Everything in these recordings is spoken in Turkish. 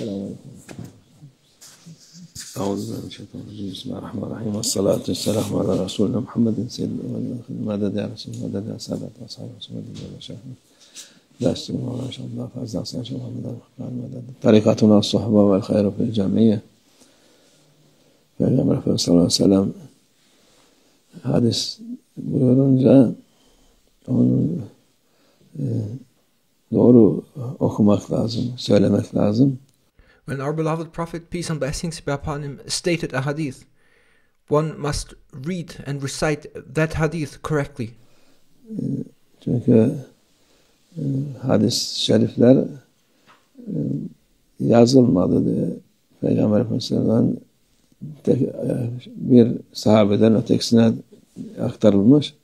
Selamünaleyküm. Euzubillahimineşşeytanirracim. Bismillahirrahmanirrahim. Vessalatu vesselamu ala Resulina Muhammedin seyyidil evvelin ve ahirin. Maded ya Resulü, maded ya saadet ve sahibi Resulü ve şehri. Derstim ve inşallah fazla sayın Muhammed. Tarikatuna sahaba vel hayru fil camiye. Peygamber Efendimiz sallallahu aleyhi ve sellem hadis buyurunca onu doğru okumak lazım, söylemek lazım. When our beloved Prophet, peace and blessings be upon him, stated a hadith, one must read and recite that hadith correctly. Çünkü hadis-i şerifler yazılmadı diye Peygamber Efendimiz'den bir sahabeden ötekisine aktarılmış.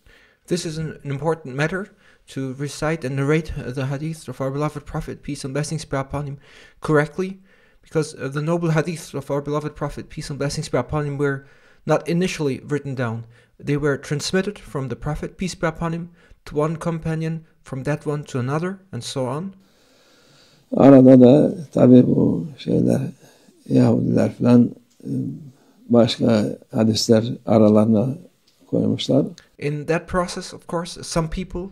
This is an important matter to recite and narrate the hadith of our beloved Prophet, peace and blessings be upon him, correctly, because the noble hadiths of our beloved Prophet, peace and blessings be upon him, were not initially written down. They were transmitted from the Prophet, peace be upon him, to one companion, from that one to another, and so on. Arada da tabii bu şeyler, Yahudiler falan başka hadisler aralarına koymuşlar. In that process, of course, some people,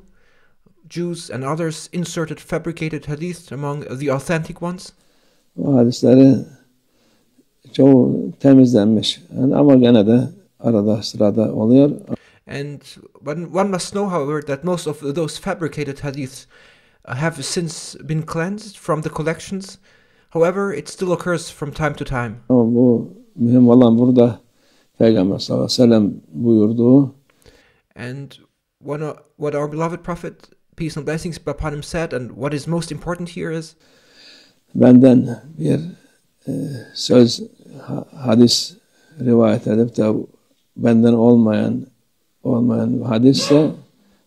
Jews and others, inserted fabricated hadiths among the authentic ones. O hadisleri çoğu temizlenmiş. Yani ama gene de arada sırada oluyor. And one must know, however, that most of those fabricated hadiths have since been cleansed from the collections. However, it still occurs from time to time. Ama bu mühim olan burada Peygamber sallallahu aleyhi ve sellem buyurduğu. And what our beloved Prophet, peace and blessings be upon him, said, and what is most important here is, benden bir söz, hadis rivayet edip de benden olmayan hadisse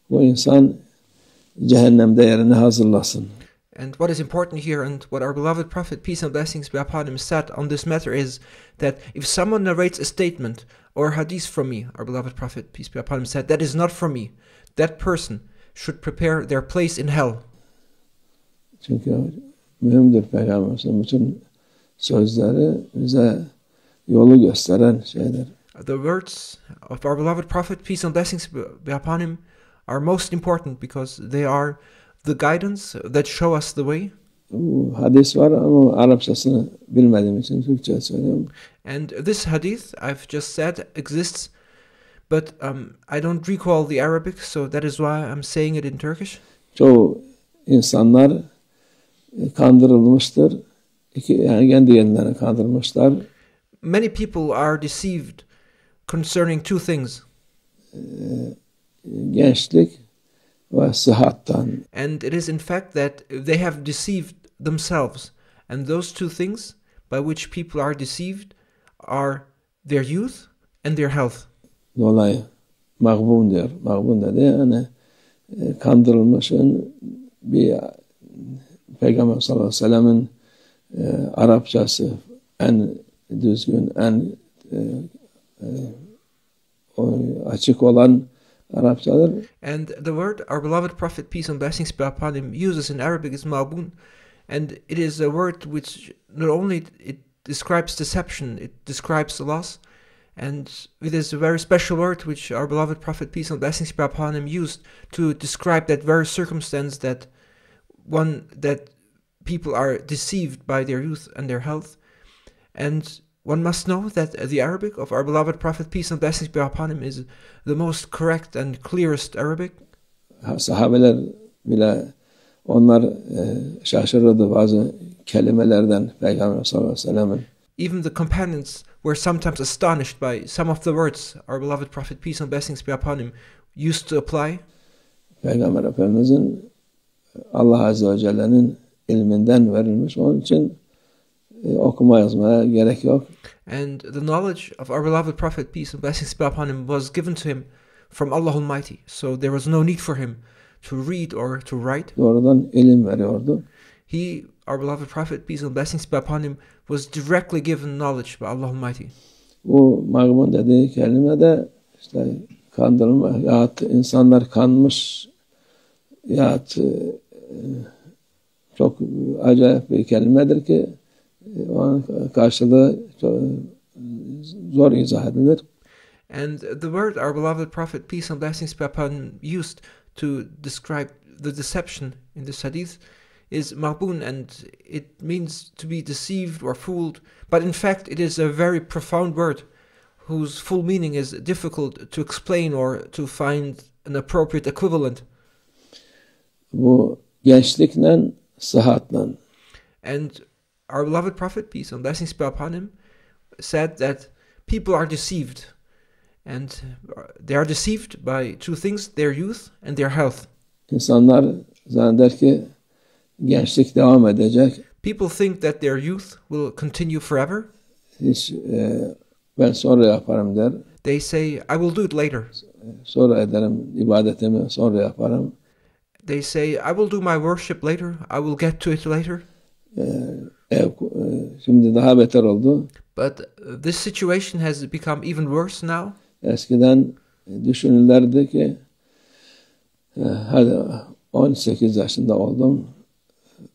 bu insan cehennemde yerini hazırlasın. And what is important here, and what our beloved Prophet, peace and blessings be upon him, said on this matter is that if someone narrates a statement or a hadith from me, our beloved Prophet, peace be upon him, said, that is not from me, that person should prepare their place in hell. Çünkü mühimdir Peygamberimizin bütün sözleri bize yolu gösteren şeyler. The words of our beloved Prophet, peace and blessings be upon him, are most important because they are the guidance that show us the way. Bu hadis var ama Arapçasını bilmediğim için Türkçe söylüyorum. And this hadith I've just said exists, but I don't recall the Arabic, so that is why I'm saying it in Turkish. Çoğu insanlar kandırılmıştır. Yani kendi kendilerine kandırmışlar. Many people are deceived concerning two things. Gençlik ve sıhhattan. And it is in fact that they have deceived themselves. And those two things by which people are deceived are their youth and their health. Dolayı mağbun diyor. Mağbun dedi yani kandırılmışın bir Peygamber sallallahu aleyhi ve sellem'in Arapçası en düzgün, en açık olan Arapçadır. And the word our beloved Prophet, peace and blessings be upon him, uses in Arabic is ma'bun, and it is a word which not only it describes deception, it describes loss, and it is a very special word which our beloved Prophet, peace and blessings be upon him, used to describe that very circumstance that people are deceived by their youth and their health. And one must know that the Arabic of our beloved Prophet, peace and blessings be upon him, is the most correct and clearest Arabic. Sahabeler bile onlar şaşırırdı bazı kelimelerden Peygamber sallallahu aleyhi ve sellem'in. Even the companions were sometimes astonished by some of the words our beloved Prophet, peace and blessings be upon him, used to apply. Peygamber Efendimizin Allah Azze ve Celle'nin ilminden verilmiş. Onun için okuma yazmaya gerek yok. And the knowledge of our beloved Prophet, peace and blessings be upon him, was given to him from Allah Almighty. So there was no need for him to read or to write. Doğrudan ilim veriyordu. He, our beloved Prophet, peace and blessings be upon him, was directly given knowledge by Allah Almighty. Bu mağbun dediği kelime de işte kandırılma yahut insanlar kanmış yahut çok acayip bir kelimedir ki Onun karşılığı zor izah edilir. And the word our beloved Prophet, peace and blessings be upon him, used to describe the deception in this hadith is maghbun, and it means to be deceived or fooled. But in fact, it is a very profound word whose full meaning is difficult to explain or to find an appropriate equivalent. Bu gençlikle, sıhhatle. And our beloved Prophet, peace and blessings be upon him, said that people are deceived. And they are deceived by two things, their youth and their health. İnsanlar zanneder ki gençlik devam edecek. People think that their youth will continue forever. Hiç ben sonra yaparım der. They say, I will do it later. Sonra ederim ibadetimi, sonra yaparım. They say, I will do my worship later. I will get to it later. Şimdi daha beter oldu. But this situation has become even worse now. Eskiden düşünürlerdi ki hadi 18 yaşında oldum,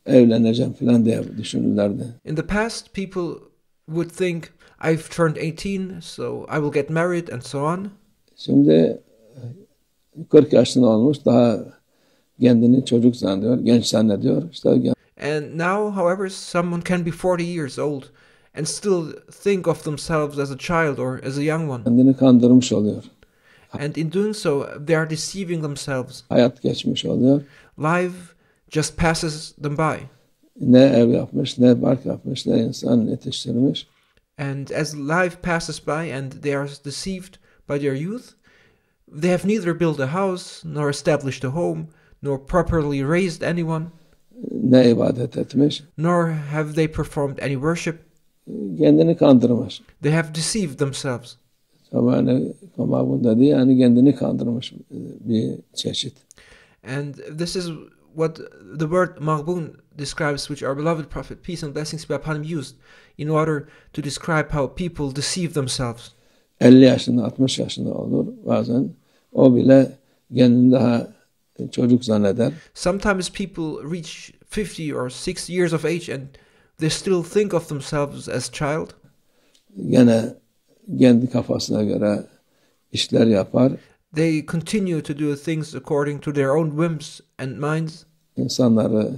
evleneceğim falan diye düşünürlerdi. In the past, people would think, I've turned 18, so I will get married and so on. Şimdi 40 yaşında olmuş, daha kendini çocuk zannediyor, genç zannediyor. And now, however, someone can be 40 years old and still think of themselves as a child or as a young one. Kendini kandırmış oluyor. And in doing so, they are deceiving themselves. Hayat geçmiş oluyor. Life just passes them by. Ne ev yapmış, ne bark yapmış, ne insan yetiştirmiş. And as life passes by and they are deceived by their youth, they have neither built a house, nor established a home, nor properly raised anyone, Ne ibadet etmiş. nor have they performed any worship. Kendini kandırmış. They have deceived themselves. Ama bunda değil, yani kendini kandırmış bir çeşit. And this is what the word maghbun describes, which our beloved Prophet, peace and blessings be upon him, used in order to describe how people deceive themselves. 50 yaşında, 60 yaşında olur bazen. O bile kendini daha çocuk zanneder. Sometimes people reach 50 or 60 years of age and they still think of themselves as child. Gene kendi kafasına göre işler yapar. They continue to do things according to their own whims and minds. İnsanları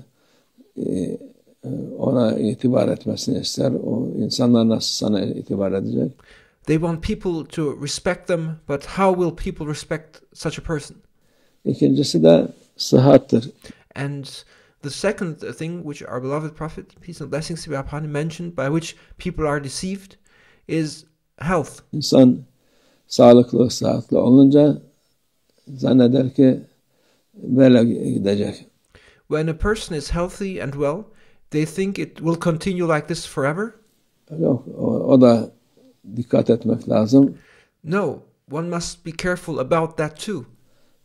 ona itibar etmesini ister. O insanlar nasıl sana itibar edecek? They want people to respect them, but how will people respect such a person? İkincisi de sıhhattır. And the second thing which our beloved Prophet, peace and blessings be upon him, mentioned, by which people are deceived, is health. İnsan sağlıklı, sıhhatli olunca zanneder ki böyle gidecek. When a person is healthy and well, they think it will continue like this forever. Yok, o da dikkat etmek lazım. No, one must be careful about that too.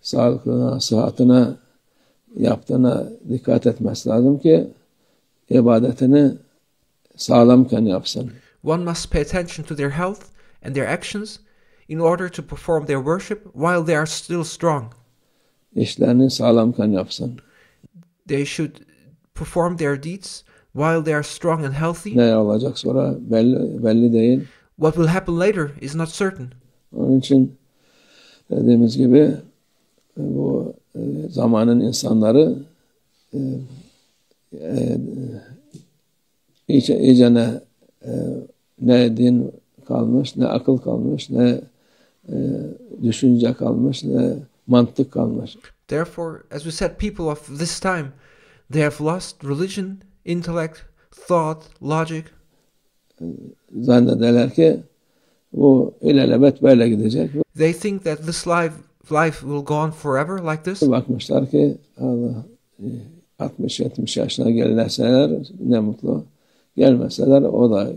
Sağlıklına, sıhhatine, yaptığına dikkat etmesi lazım ki ibadetini sağlamken yapsın. One must pay attention to their health and their actions in order to perform their worship while they are still strong. İşlerini sağlamken yapsın. They should perform their deeds while they are strong and healthy. Ne olacak sonra belli değil. What will happen later is not certain. Onun için dediğimiz gibi bu zamanın insanları iyicene ne din kalmış, ne akıl kalmış, ne düşünce kalmış, ne mantık kalmış. Therefore, as we said, people of this time, they have lost religion, intellect, thought, logic. Zannederler ki bu ilelebet böyle gidecek. They think that this life will go on forever like this. Bakmışlar ki Allah 60-70 yaşına gelirseler ne mutlu. Gelmeseler o da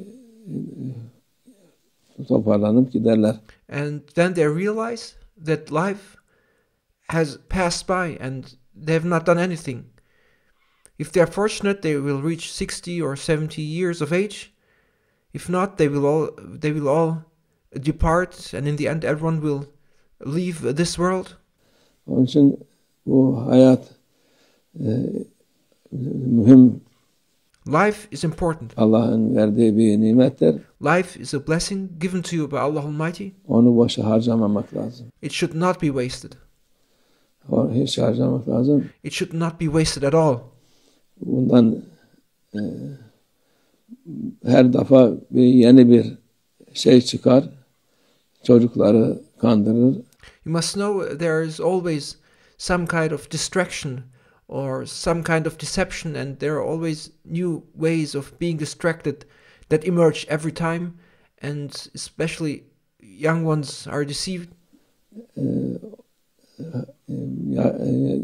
toparlanıp giderler. And then they realize that life has passed by and they have not done anything. If they are fortunate, they will reach 60 or 70 years of age. If not, they will all depart, and in the end, everyone will leave this world. Onun için bu hayat mühim. Life is important. Allah'ın verdiği bir nimettir. Life is a blessing given to you by Allah Almighty. Onu boşa harcamamak lazım. It should not be wasted. Hiç harcamak lazım. It should not be wasted at all. Bundan her defa yeni bir şey çıkar. Çocukları kandırır. You must know there is always some kind of distraction or some kind of deception, and there are always new ways of being distracted that emerge every time, and especially young ones are deceived.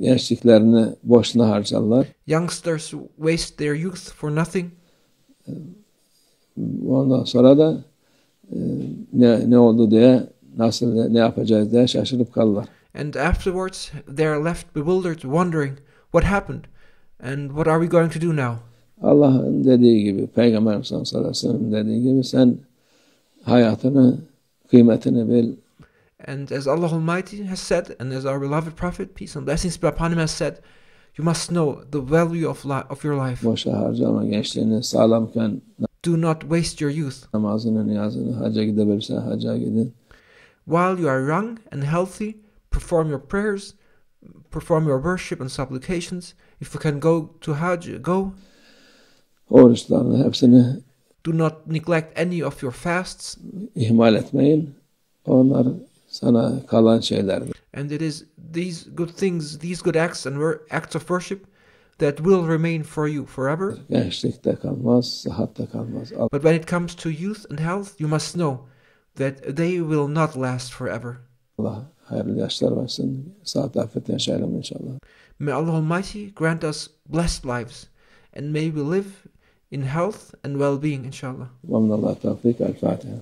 Gençliklerini boşuna harcarlar. Youngsters waste their youth for nothing. Ondan sonra da ne oldu diye, nasıl ne yapacağız diye şaşırıp kalırlar. And afterwards they are left bewildered, wondering what happened and what are we going to do now. Allah'ın dediği gibi, Peygamber sallallahu aleyhi ve sellem'in dediği gibi, sen hayatını, kıymetini bil. And as Allah Almighty has said, and as our beloved Prophet, peace and blessings be upon him, has said, you must know the value of your life. Boşa harcama gençliğini, sağlamken Do not waste your youth. namazını, niyazını, hacca gidebilirsen hacca gidin. While you are young and healthy, perform your prayers, perform your worship and supplications. If you can go to Hajj, go. Oruçlarını hepsini Do not neglect any of your fasts. ihmal etmeyin. Onlar sana kalan şeylerdir. And it is these good things, these good acts and acts of worship that will remain for you forever. Gençlikte kalmaz, sıhhatte kalmaz. But when it comes to youth and health, you must know that they will not last forever. Allah hayırlı yaşlar versin. Saat afiyet yaşayalım inşallah. May Allah Almighty grant us blessed lives, and may we live in health and well-being, inshallah. Ve minallah tevfik. El Fatiha.